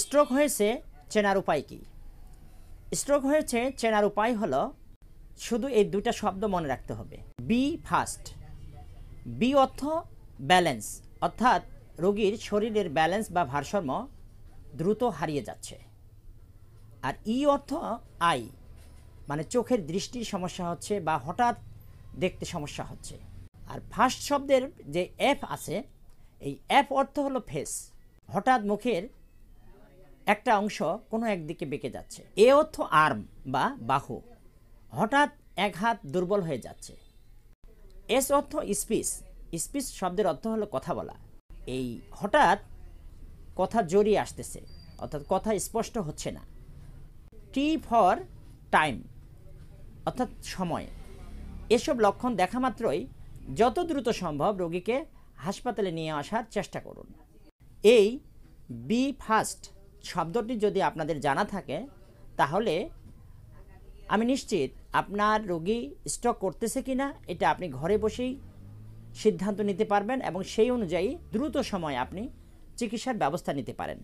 Stroke হয়েছে চেনার উপায় কি? স্ট্রোক হয়েছে চেনার উপায় হলো শুধু এই দুইটা শব্দ মনে রাখতে হবে। Be fast. বি অর্থ ব্যালেন্স, অর্থাৎ রোগীর শরীরের ব্যালেন্স বা ভারসাম্য দ্রুত হারিয়ে যাচ্ছে। আর ই অর্থ আই, মানে চোখের দৃষ্টির সমস্যা হচ্ছে বা হঠাৎ দেখতে সমস্যা হচ্ছে। আর ফার্স্ট শব্দের যে এফ আছে, এই এফ অর্থ হলো ফেস, হঠাৎ মুখের একটা অংশ কোনো একদিকে বেঁকে যাচ্ছে। এ অর্থ আর্ম বা বাহু, হঠাৎ এক হাত দুর্বল হয়ে যাচ্ছে। এস অর্থ স্পিচ। স্পিচ শব্দের অর্থ হলো কথা বলা, এই হঠাৎ কথা জড়িয়ে আসতেছে, অর্থাৎ কথা স্পষ্ট হচ্ছে না। টি ফর টাইম, অর্থাৎ সময়। এসব লক্ষণ দেখা মাত্রই যত দ্রুত সম্ভব রোগীকে হাসপাতালে নিয়ে আসার চেষ্টা করুন। এই বি ফাস্ট শব্দটি যদি আপনাদের জানা থাকে, তাহলে আমি নিশ্চিত আপনার রোগী স্ট্রোক করতেছে কিনা এটা আপনি ঘরে বসেই সিদ্ধান্ত নিতে পারবেন এবং সেই অনুযায়ী দ্রুত সময়ে আপনি চিকিৎসার ব্যবস্থা নিতে পারেন।